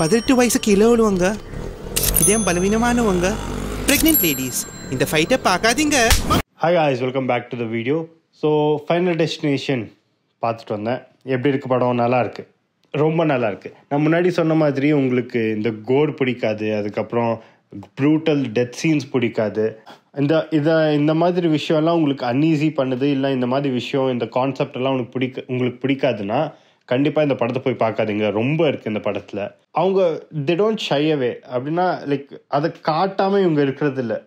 18 வயசு கீழே உள்ளவங்க, இதயம் பலவீனமானவங்க, பிரெக்னென்ட் லேடிஸ் இந்த ஃபைட்டை பார்க்காதீங்க. Hi guys, welcome back to the video. So final destination பார்த்துட்டு வந்தேன். எப்படி இருக்குது படம்? நல்லா இருக்குது, ரொம்ப நல்லா இருக்குது. நான் முன்னாடி சொன்ன மாதிரி உங்களுக்கு இந்த கோர் பிடிக்காது, அதுக்கப்புறம் ப்ரூட்டல் டெத் சீன்ஸ் பிடிக்காது, இந்த மாதிரி விஷயம்லாம் உங்களுக்கு அன்ஈஸி பண்ணுது, இல்லை இந்த மாதிரி விஷயம் இந்த கான்செப்ட் எல்லாம் உங்களுக்கு பிடிக்காதுன்னா கண்டிப்பாக இந்த படத்தை போய் பார்க்காதீங்க. ரொம்ப இருக்குது இந்த படத்தில். அவங்க தே டோன்ட் ஷை அவே, அப்படின்னா லைக் அதை காட்டாமல் இவங்க இருக்கிறது இல்லை.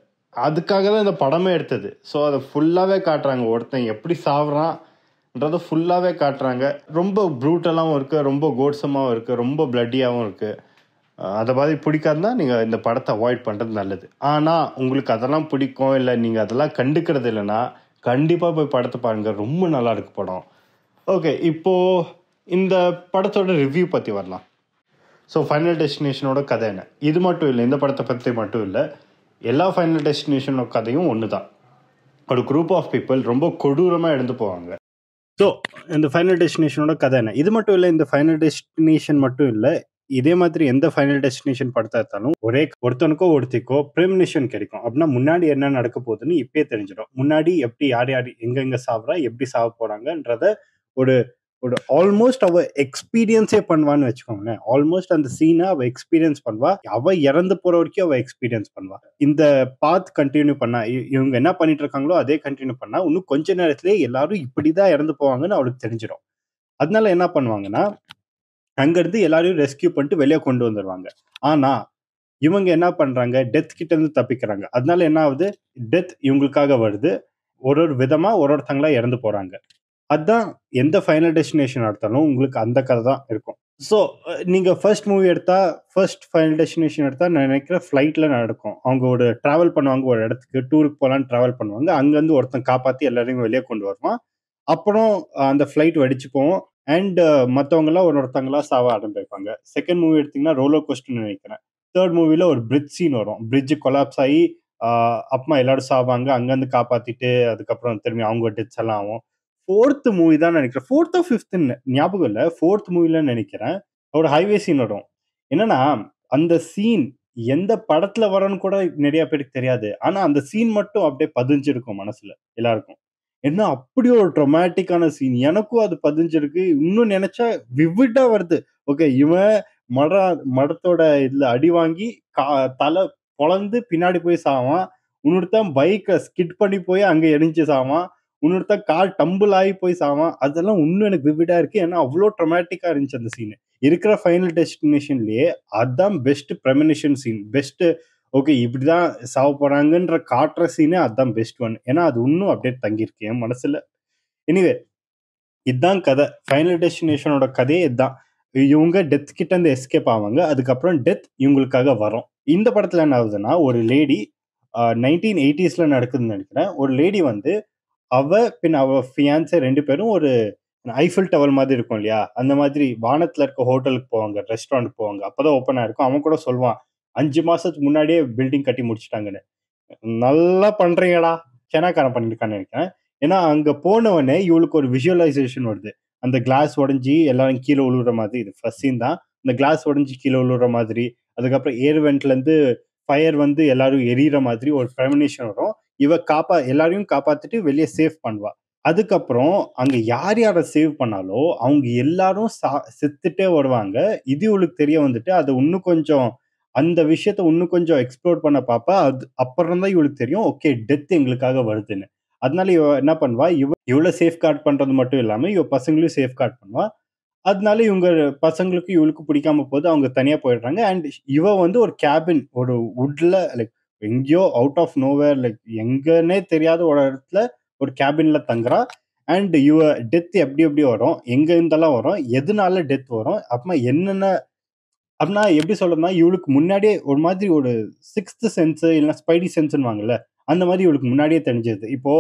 அதுக்காக தான் இந்த படமே எடுத்தது. ஸோ அதை ஃபுல்லாகவே காட்டுறாங்க. ஒருத்தன் எப்படி சாப்பிட்றான்றதை ஃபுல்லாகவே காட்டுறாங்க. ரொம்ப ப்ரூட்டலாகவும் இருக்குது, ரொம்ப கோட்ஸமாகவும் இருக்குது, ரொம்ப பிளட்டியாகவும் இருக்குது. அதை மாதிரி பிடிக்காதுன்னா நீங்கள் இந்த படத்தை அவாய்ட் பண்ணுறது நல்லது. ஆனால் உங்களுக்கு அதெல்லாம் பிடிக்கும், இல்லை நீங்கள் அதெல்லாம் கண்டுக்கிறது இல்லைன்னா கண்டிப்பாக போய் படத்தை பாருங்கள். ரொம்ப நல்லா இருக்கு படம். ஓகே, இப்போது இந்த படத்தோட ரிவ்யூ பற்றி வரலாம். ஸோ ஃபைனல் டெஸ்டினேஷனோட கதை என்ன? இது மட்டும் இல்லை, இந்த படத்தை பற்றி மட்டும் இல்லை, எல்லா ஃபைனல் டெஸ்டினேஷனோட கதையும் ஒன்று தான். ஒரு குரூப் ஆஃப் பீப்புள் ரொம்ப கொடூரமாக எழுந்து போவாங்க. ஸோ இந்த ஃபைனல் டெஸ்டினேஷனோட கதை என்ன? இது மட்டும் இல்லை, இந்த ஃபைனல் டெஸ்டினேஷன் மட்டும் இல்லை, இதே மாதிரி எந்த ஃபைனல் டெஸ்டினேஷன் படத்தை எடுத்தாலும் ஒருத்தனுக்கோ ஒருத்திக்கோ ப்ரெமினிஷன் கிடைக்கும். அப்படின்னா முன்னாடி என்ன நடக்க போகுதுன்னு இப்பயே தெரிஞ்சிடும். முன்னாடி எப்படி யார் எங்கெங்க சாப்பிட்றா, எப்படி சாப்பிட போகிறாங்கன்றத ஒரு ஒரு ஆல்மோஸ்ட் அவ எக்ஸ்பீரியன்ஸே பண்ணுவான்னு வச்சுக்கோங்களேன். ஆல்மோஸ்ட் அந்த சீனை அவ எக்ஸ்பீரியன்ஸ் பண்ணுவா. அவ இறந்து போற வரைக்கும் அவ எக்ஸ்பீரியன்ஸ் பண்ணுவா. இந்த பாத் கண்டினியூ பண்ணா, இவங்க என்ன பண்ணிட்டு இருக்காங்களோ அதே கண்டினியூ பண்ணா இன்னும் கொஞ்ச நேரத்திலேயே எல்லாரும் இப்படிதான் இறந்து போவாங்கன்னு அவளுக்கு தெரிஞ்சிடும். அதனால என்ன பண்ணுவாங்கன்னா, அங்கிருந்து எல்லாரையும் ரெஸ்கியூ பண்ணிட்டு வெளியே கொண்டு வந்துடுவாங்க. ஆனா இவங்க என்ன பண்றாங்க, டெத் கிட்ட இருந்து தப்பிக்கிறாங்க. அதனால என்ன ஆகுது, டெத் இவங்களுக்காக வருது. ஒரு விதமா ஒருத்தங்களா இறந்து போறாங்க. அதுதான் எந்த ஃபைனல் டெஸ்டினேஷன் எடுத்தாலும் உங்களுக்கு அந்த கதை தான் இருக்கும். ஸோ நீங்கள் ஃபர்ஸ்ட் மூவி எடுத்தா, ஃபர்ஸ்ட் ஃபைனல் டெஸ்டினேஷன் எடுத்தா நான் நினைக்கிறேன் ஃப்ளைட்டில் நடக்கும். அவங்க ஒரு ட்ராவல் பண்ணுவாங்க, ஒரு இடத்துக்கு டூருக்கு போகலான்னு ட்ராவல் பண்ணுவாங்க. அங்கேருந்து ஒருத்தன் காப்பாற்றி எல்லாரையும் வெளியே கொண்டு வருவான். அப்புறம் அந்த ஃப்ளைட் வெடிச்சு போவோம். அண்ட் மற்றவங்களாம் ஒருத்தங்களா சாவ ஆரம்பிப்பாங்க. செகண்ட் மூவி எடுத்தீங்கன்னா ரோலர் கோஸ்டர்னு நினைக்கிறேன். தேர்ட் மூவியில் ஒரு பிரிட்ஜ் சீன் வரும். பிரிட்ஜு கொலாப்ஸ் ஆகி அப்புறமா எல்லாரும் சாவாங்க. அங்கேருந்து காப்பாற்றிட்டு அதுக்கப்புறம் திரும்பி அவங்க டெத்ஸ் எல்லாம் ஆகும். ஃபோர்த் மூவி தான் நினைக்கிறேன், ஃபோர்த் ஃபிஃப்த்ன்னு ஞாபகம் இல்லை, ஃபோர்த் மூவில நினைக்கிறேன் ஒரு ஹைவே சீன் வரும். என்னன்னா அந்த சீன் எந்த படத்துல வரன்னு கூட நிறைய பேருக்கு தெரியாது. ஆனா அந்த சீன் மட்டும் அப்படியே பதிஞ்சிருக்கும் மனசுல எல்லாருக்கும். என்ன அப்படி ஒரு ட்ரொமேட்டிக்கான சீன், எனக்கும் அது பதிஞ்சிருக்கு. இன்னும் நினைச்சா விவிட்டா வருது. ஓகே, இவன் மடத்தோட இதுல அடி வாங்கி தலை பொளந்து பின்னாடி போய் சாவான். இன்னொருத்தான் பைக்கை ஸ்கிட் பண்ணி போய் அங்க எரிஞ்சு சாவான். இன்னொருத்த கால் டம்பிள் ஆகி போய் சாவான். அதெல்லாம் இன்னும் எனக்கு விவிடா இருக்கு. ஏன்னா அவ்வளோ ட்ரொமேட்டிக்கா இருந்துச்சு அந்த சீன். இருக்கிற ஃபைனல் டெஸ்டினேஷன்லயே அதுதான் பெஸ்ட் ப்ரெமனிஷன் சீன். பெஸ்ட், ஓகே இப்படிதான் சாவ போறாங்கன்ற காட்டுற சீனே அதுதான் பெஸ்ட் ஒன். ஏன்னா அது இன்னும் அப்டேட் தங்கியிருக்கு என் மனசுல. எனிவே, இதுதான் கதை. ஃபைனல் டெஸ்டினேஷனோட கதையே இதுதான். இவங்க டெத் கிட்ட இருந்து எஸ்கேப் ஆவாங்க. அதுக்கப்புறம் டெத் இவங்களுக்காக வரும். இந்த படத்துல என்ன ஆகுதுன்னா, ஒரு லேடி 1980s நடக்குதுன்னு நினைக்கிறேன். ஒரு லேடி வந்து அவ ஃபியான்சே 2 பேரும் ஒரு ஐஃபில் டவர் மாதிரி இருக்கும் இல்லையா, அந்த மாதிரி வானத்துல இருக்க ஹோட்டலுக்கு போவாங்க, ரெஸ்டாரண்ட் போவாங்க. அப்பதான் ஓப்பன் ஆயிருக்கும். அவன் கூட சொல்லுவான் 5 மாசத்துக்கு முன்னாடியே பில்டிங் கட்டி முடிச்சிட்டாங்கன்னு. நல்லா பண்றீங்கடா, செனாக்காரன் பண்ணிருக்கான்னு நினைக்கிறேன். ஏன்னா அங்க போனவனே இவளுக்கு ஒரு விஷுவலைசேஷன் வருது. அந்த கிளாஸ் உடஞ்சி எல்லாரும் கீழே விழுற மாதிரி. இது ஃபர்ஸ்ட் சீன் தான். இந்த கிளாஸ் உடஞ்சி கீழே விழுற மாதிரி, அதுக்கப்புறம் ஏர் வெண்ட்ல இருந்து ஃபயர் வந்து எல்லாரும் எரியற மாதிரி ஒரு ப்ரெமனிஷன் வரும். இவ எல்லாரையும் காப்பாத்திட்டு வெளியே சேவ் பண்ணுவா. அதுக்கப்புறம் அங்க யார் யாரை சேவ் பண்ணாலோ அவங்க எல்லாரும் செத்துட்டே வருவாங்க. இது இவளுக்கு தெரிய வந்துட்டு அது இன்னும் கொஞ்சம் அந்த விஷயத்த இன்னும் கொஞ்சம் எக்ஸ்ப்ளோர் பண்ண பாப்பா. அது அப்புறம் தான் இவளுக்கு தெரியும், ஓகே டெத் எங்களுக்காக வருதுன்னு. அதனால இவ என்ன பண்ணுவா, இவளை சேஃப் கார்ட் பண்றது மட்டும் இல்லாம இவ பசங்களையும் சேஃப் கார்ட் பண்ணுவா. அதனால இவங்க பசங்களுக்கு இவளுக்கு பிடிக்காம போது அவங்க தனியா போயிடுறாங்க. அண்ட் இவ வந்து ஒரு கேபின், ஒரு வுட்ல லைக் எங்கேயோ அவுட் ஆஃப் நோவேர், லைக் எங்கன்னே தெரியாத ஒரு இடத்துல ஒரு கேபின்ல தங்குறா. அண்ட் இவ டெத் எப்படி எப்படி வரும், எங்க இருந்தெல்லாம் வரும், எதனால டெத் வரும், அப்புறமா என்னென்ன அப்படின்னா எப்படி சொல்றதுன்னா, இவளுக்கு முன்னாடியே ஒரு மாதிரி ஒரு சிக்ஸ்த் சென்ஸ் இல்லைன்னா ஸ்பைடி சென்ஸ்ன்னு அந்த மாதிரி இவளுக்கு முன்னாடியே தெரிஞ்சது. இப்போ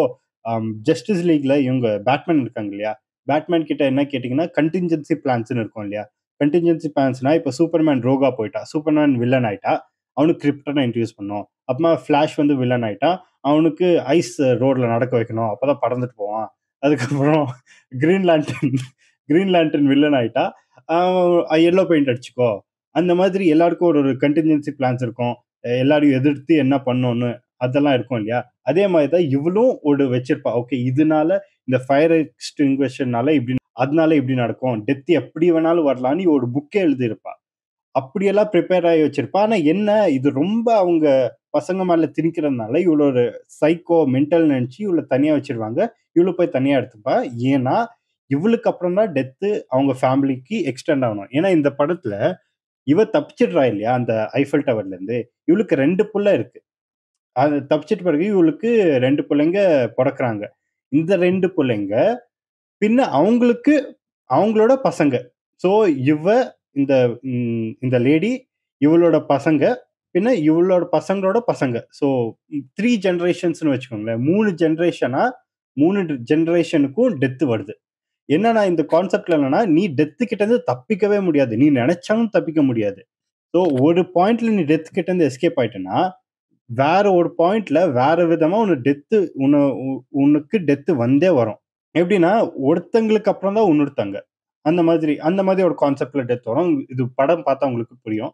ஜஸ்டிஸ் லீக்ல இவங்க பேட்மேன் இருக்காங்க இல்லையா, பேட்மேன் கிட்ட என்ன கேட்டிங்கன்னா கண்டின்ஜென்சி பிளான்ஸ்னு இருக்கும் இல்லையா. கண்டின்ஜென்சி பிளான்ஸ்னா இப்போ சூப்பர்மேன் ரோகா போயிட்டா, சூப்பர்மேன் வில்லன் ஆயிட்டா, அவனுக்கு கிரிப்டனை இன்ட்ரடியூஸ் பண்ணோம். அப்புறமா ஃபிளாஷ் வந்து வில்லன் ஆயிட்டா, அவனுக்கு ஐஸ் ரோட்ல நடக்க வைக்கணும், அப்பதான் பறந்துட்டு போவான். அதுக்கப்புறம் கிரீன் லேண்டன் வில்லன் ஆயிட்டா, எல்லோ பெயிண்ட் அடிச்சுக்கோ, அந்த மாதிரி எல்லாருக்கும் ஒரு ஒரு கண்டின்ஜென்சி பிளான்ஸ் இருக்கும். எல்லாரையும் எதிர்த்து என்ன பண்ணணும்னு அதெல்லாம் இருக்கும் இல்லையா? அதே மாரி தான் இவளும் ஒரு வச்சிருப்பா. ஓகே இதனால இந்த ஃபயர் எக்ஸ்டிங்விஷர்னால இப்படி அதனால இப்படி நடக்கும். டெத் எப்படி வேணாலும் வரலாம்ன்னு ஒரு புக்கே எழுதியிருப்பா. அப்படியெல்லாம் ப்ரிப்பேர் ஆகி வச்சிருப்பா. ஆனா என்ன, இது ரொம்ப அவங்க பசங்க மேல திணிக்கிறதுனால, இவள ஒரு சைக்கோ, மென்டல் நெனச்சு இவள தனியா வச்சுருவாங்க. இவள போய் தனியா எடுத்துப்பா. ஏன்னா, இவளுக்கு அப்புறம் தான் டெத்து அவங்க ஃபேமிலிக்கு எக்ஸ்டெண்ட் ஆகணும். ஏன்னா இந்த படத்துல இவ தப்பிச்சிடுறா இல்லையா? அந்த ஐஃபில் டவர்லேருந்து. இவளுக்கு 2 புள்ள இருக்கு. அது தப்பிச்சிட்ட பிறகு இவளுக்கு 2 புள்ளைங்க பொறக்குறாங்க. இந்த 2 புள்ளைங்க பின்ன அவங்களுக்கு அவங்களோட பசங்க. ஸோ இவ இந்த இந்த லேடி, இவளோட பசங்க, பின்ன இவளோட பசங்களோட பசங்க. ஸோ 3 ஜெனரேஷன்ஸ்ன்னு வச்சுக்கோங்களேன். 3 ஜெனரேஷனா 3 ஜெனரேஷனுக்கும் டெத் வருது. என்னன்னா இந்த கான்செப்ட்ல என்னன்னா, நீ டெத் கிட்ட இருந்து தப்பிக்கவே முடியாது. நீ நெனச்சாலும் தப்பிக்க முடியாது. ஸோ ஒரு பாயிண்ட்ல நீ டெத் கிட்ட இருந்து எஸ்கேப் ஆயிட்டன்னா, வேற ஒரு பாயிண்ட்ல வேற விதமா உனக்கு டெத் வந்தே வரும். எப்படின்னா, ஒருத்தங்களுக்கு அப்புறம் தான் இன்னொருத்தங்க. அந்த மாதிரி ஒரு கான்செப்ட்ல டெத் வரும். இது படம் பார்த்தா உங்களுக்கு புரியும்.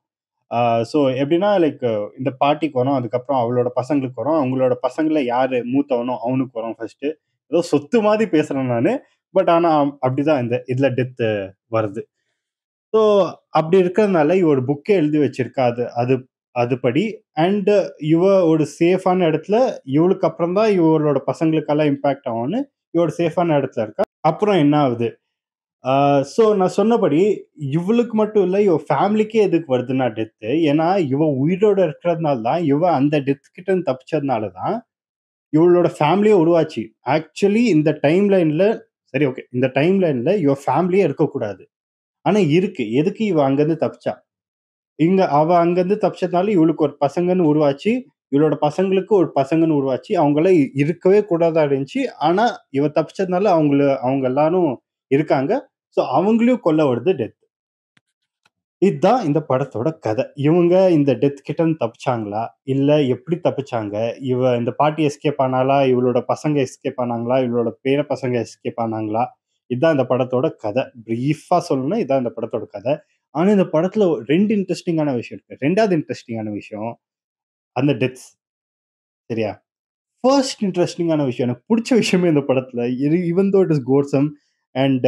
ஸோ எப்படின்னா லைக் இந்த பாட்டிக்கு வரும். அதுக்கப்புறம் அவளோட பசங்களுக்கு வரும். அவங்களோட பசங்கள்ல யாரு மூத்தவனோ அவனுக்கு வரும் ஃபர்ஸ்ட்டு. ஏதோ சொத்து மாரி பேசுறேன் நானு. பட் ஆனா அப்படிதான் இந்த இதுல டெத் வருது. ஸோ அப்படி இருக்கிறதுனால இவ ஒரு புக்கே எழுதி வச்சிருக்கா. அது அதுபடி அண்ட் இவ ஒரு சேஃபான இடத்துல இவளுக்கு அப்புறம் தான் இவளோட பசங்களுக்கெல்லாம் இம்பாக்ட் ஆகும்னு இவ ஒரு சேஃபான இடத்துல இருக்கா. அப்புறம் என்ன ஆகுது? ஸோ நான் சொன்னபடி இவளுக்கு மட்டும் இல்ல, இவ ஃபேமிலிக்கே எதுக்கு வருதுன்னா டெத்து. ஏன்னா இவ உயிரோட இருக்கிறதுனால தான், இவ அந்த டெத் கிட்ட இருந்து தப்பிச்சதுனால தான் இவளோட ஃபேமிலியே உருவாச்சு. ஆக்சுவலி இந்த டைம் லைன்ல சரி ஓகே. இந்த டைம் லைன்ல இவ ஃபேமிலியே இருக்கக்கூடாது. ஆனா இருக்கு. எதுக்கு இவ அங்கருந்து தப்பிச்சா? அவ அங்கருந்து தப்பிச்சதுனால இவளுக்கு ஒரு பசங்கன்னு உருவாச்சு. இவளோட பசங்களுக்கு ஒரு பசங்கன்னு உருவாச்சு. அவங்கலாம் இருக்கவே கூடாதா இருந்துச்சு. ஆனா இவ தப்பிச்சதுனால அவங்க எல்லாரும் இருக்காங்க. ஸோ அவங்களையும் கொல்ல வருது டெத். இதான் இந்த படத்தோட கதை. இவங்க இந்த டெத் கிட்ட இருந்து தப்பிச்சாங்களா? இல்ல எப்படி தப்பிச்சாங்க? இவ இந்த பாட்டி எஸ்கேப் ஆனாளா? இவளோட பசங்க எஸ்கேப் ஆனாங்களா? இவளோட பேர பசங்க எஸ்கேப் ஆனாங்களா? இதான் இந்த படத்தோட கதை. பிரீஃபா சொல்லணும்னா இதான் இந்த படத்தோட கதை. ஆனா இந்த படத்துல 2 இன்ட்ரஸ்டிங்கான விஷயம் இருக்கு. 2வது இன்ட்ரஸ்டிங்கான விஷயம் அந்த டெத்ஸ். சரியா? ஃபர்ஸ்ட் இன்ட்ரஸ்டிங்கான விஷயம் எனக்கு புடிச்ச விஷயமே இந்த படத்துல even though it is கோர்சம் and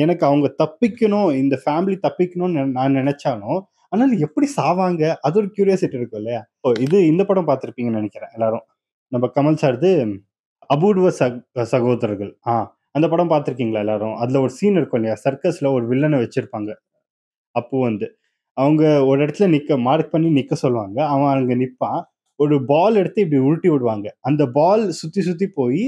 எனக்கு அவங்க தப்பிக்கணும், இந்த ஃபேமிலி தப்பிக்கணும்னு நான் நெனச்சாலும், ஆனாலும் எப்படி சாவாங்க? அது ஒரு கியூரியாசிட்டி இருக்கும் இல்லையா? இது இந்த படம் பார்த்திருப்பீங்கன்னு நெனைக்கிறேன் எல்லாரும். நம்ம கமல் சார்து அபூர்வ சகோதரர்கள். அந்த படம் பார்த்திருக்கீங்களா எல்லாரும்? அதுல ஒரு சீன் இருக்கும் இல்லையா? சர்க்கஸ்ல ஒரு வில்லன வச்சிருப்பாங்க. அப்பு வந்து. அவங்க ஒரு இடத்துல மார்க் பண்ணி நிக்க சொல்லுவாங்க. அவன் அங்க நிப்பான். ஒரு பால் எடுத்து இப்படி உருட்டி விடுவாங்க. அந்த பால் சுத்தி சுத்தி போயி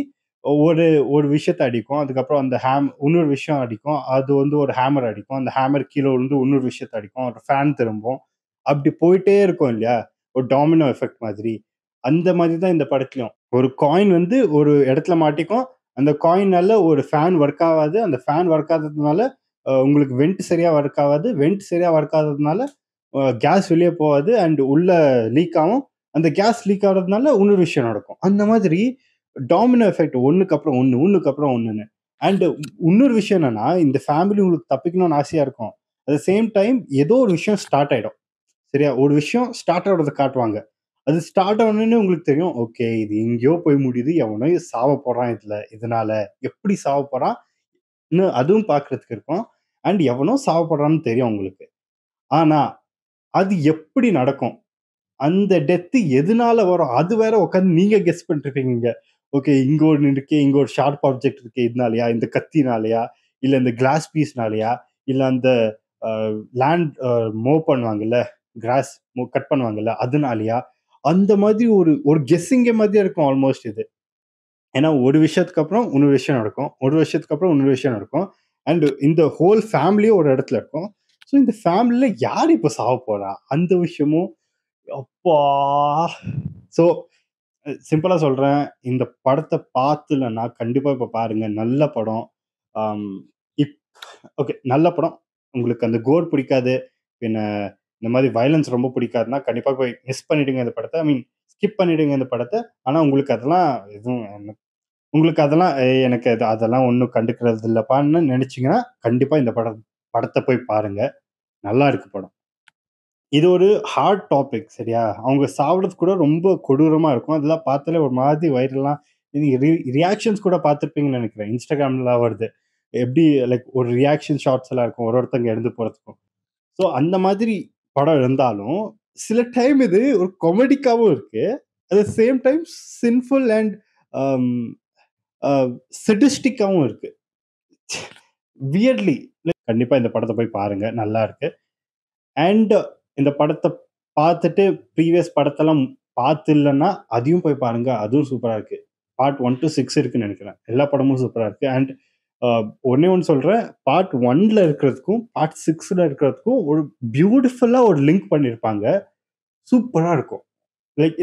ஒரு ஒரு விஷயத்த அடிக்கும். அதுக்கப்புறம் அந்த இன்னொரு விஷயம் அடிக்கும். அது வந்து ஒரு ஹேமர் அடிக்கும். அந்த ஹேமர் கீழ விழுந்து இன்னொரு விஷயத்த அடிக்கும். ஒரு ஃபேன் திரும்பும். அப்படி போயிட்டே இருக்கும் இல்லையா? ஒரு டாமினோ எஃபெக்ட் மாதிரி. அந்த மாதிரி தான் இந்த படத்துலயும். ஒரு காயின் வந்து ஒரு இடத்துல மாட்டிக்கும். அந்த காயின்னால ஒரு ஃபேன் ஒர்க் ஆவாது. அந்த ஃபேன் ஒர்க் ஆகாததுனால உங்களுக்கு வென்ட் சரியா ஒர்க் ஆவாது. வென்ட் சரியா ஒர்க் ஆகாததுனால கேஸ் வெளிய போவாது அண்ட் உள்ள லீக் ஆகும். அந்த கேஸ் லீக் ஆகுறதுனால இன்னொரு விஷயம் நடக்கும். அந்த மாதிரி டாமினோ எஃபெக்ட் ஒண்ணுக்கு அப்புறம் ஒண்ணு, ஒண்ணுக்கு அப்புறம் ஒண்ணுன்னு. அண்ட் இன்னொரு விஷயம் என்னன்னா, இந்த ஃபேமிலி உங்களுக்கு தப்பிக்கணும்னு ஆசையா இருக்கும். அட் த சேம் டைம் ஏதோ ஒரு விஷயம் ஸ்டார்ட் ஆயிடும். சரியா? ஒரு விஷயம் ஸ்டார்ட் ஆகுறத காட்டுவாங்க. அது ஸ்டார்ட் ஆனோனே உங்களுக்கு தெரியும். ஓகே இது எங்கேயோ போய் முடியுது. எவனோ சாவ போறான் இதனால. எப்படி சாவ போறான்? அதுவும் பார்க்கறதுக்கு இருக்கும். அண்ட் எவனோ சாவ போறான்னு தெரியும் உங்களுக்கு. ஆனா, அது எப்படி நடக்கும்? அந்த டெத் எதுனால வரும்? அது வேற உட்கார்ந்து நீங்க கெஸ் பண்ணிட்டுருப்பீங்க. ஓகே இங்க ஒண்ணு இருக்கே, இங்க ஒரு ஷார்ப் ஆப்ஜெக்ட் இருக்கே இதனாலயா? இந்த கத்தினாலயா? இல்ல இந்த கிளாஸ் பீஸ்னாலயா? இல்ல அந்த அ லேண்ட் பண்ணுவாங்கல்ல, கிராஸ் கட் பண்ணுவாங்கல்ல அதனாலயா? அந்த மாதிரி ஒரு ஒரு கெஸ்ஸிங் கேம் மாதிரியே இருக்கும் ஆல்மோஸ்ட் இது. ஏன்னா ஒரு விஷயத்துக்கு அப்புறம் இன்னொரு விஷயம் நடக்கும். ஒரு விஷயத்துக்கு அப்புறம் இன்னொரு விஷயம் நடக்கும். அண்ட் இந்த ஹோல் ஃபேமிலியே ஒரு இடத்துல இருக்கும். ஸோ இந்த ஃபேமிலில யார் இப்ப சாவப் போறா? அந்த விஷயமும் அப்பா! ஸோ சிம்பிளா சொல்றேன். இந்த படத்த பாத்துலன்னா கண்டிப்பா இப்ப பாருங்க. நல்ல படம். அம் இப் ஓகே நல்ல படம். உங்களுக்கு அந்த கோர் பிடிக்காது. பின்ன இந்த மாரி வயலன்ஸ் ரொம்ப பிடிக்காதுன்னா, கண்டிப்பா போய் மிஸ் பண்ணிடுங்க இந்த படத்த. ஐ மீன் ஸ்கிப் பண்ணிடுங்க இந்த படத்த. ஆனா உங்களுக்கு அதெல்லாம் எதுவும் உங்களுக்கு அதெல்லாம் எனக்கு அதெல்லாம் ஒண்ணும் கண்டுக்கிறது இல்லப்பான்னு நெனச்சீங்கன்னா, கண்டிப்பா இந்த படத்த போய் பாருங்க. நல்லா இருக்கு படம். இது ஒரு ஹார்ட் டாபிக் சரியா? அவங்க சாப்பிடுறது கூட ரொம்ப கொடூரமா இருக்கும். அதெல்லாம் பார்த்தாலே ஒரு மாதிரி வயிறெல்லாம் ரியாக்ஷன்ஸ் கூட பார்த்துருப்பீங்கன்னு நெனைக்கிறேன். Instagramலலாம் வருது. எப்படி லைக் ஒரு ரியாக்ஷன் ஷாட்ஸ் எல்லாம் இருக்கும். ஒருத்தங்க இறந்து போறதுக்கும். ஸோ அந்த மாதிரி படம் இருந்தாலும், சில டைம் இது ஒரு காமெடிக்காவும் இருக்கு. At the same time sinful and um a சடிஸ்டிக்காவும் இருக்கு. வியர்ட்லி கண்டிப்பா இந்த படத்த போய் பாருங்க. நல்லா இருக்கு. அண்ட் இந்த படத்த பார்த்துட்டு ப்ரீவியஸ் படத்தெல்லாம் பார்த்து இல்லன்னா, அதையும் போய் பாருங்க. அதுவும் சூப்பரா இருக்கு. பார்ட் 1 to 6 இருக்குன்னு நெனைக்கிறேன். எல்லா படமும் சூப்பரா இருக்கு. அண்ட் ஒண்ணே ஒண்ணு சொல்றேன். பார்ட் 1ல இருக்கிறதுக்கும், பார்ட் 6ல இருக்கிறதுக்கும் ஒரு பியூட்டிஃபுல்லா ஒரு லிங்க் பண்ணியிருப்பாங்க. சூப்பரா இருக்கும். லைக்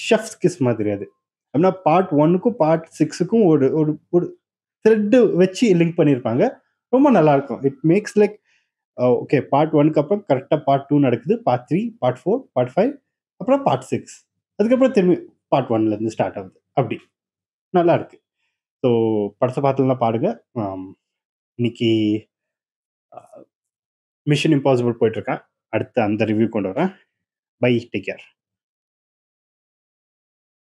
ஷெஃப்ஸ் கிஸ் மாதிரி அது. அப்படின்னா பார்ட் 1க்கும் பார்ட் 6க்கும் ஒரு ஒரு ஒரு த்ரெட் வச்சு லிங்க் பண்ணியிருப்பாங்க. ரொம்ப நல்லா இருக்கும். It makes like okay part 1க்கு அப்புறம் கரெக்ட்டா பார்ட் 2 நடக்குது. பார்ட் 3, பார்ட் 4, பார்ட் 5 அப்புறம் பார்ட் 6. அதுக்கப்புறம் திரும்பி பார்ட் 1ல இருந்து ஸ்டார்ட் ஆகுது. அப்படி. நல்லா இருக்கு. ஸோ படத்த பார்த்தீங்கன்னா பாருங்க. இன்னைக்கு மிஷன் இம்பாசிபிள் போயிட்டு இருக்கேன். அடுத்து அந்த ரிவ்யூ கொண்டு வரேன். Bye, take care.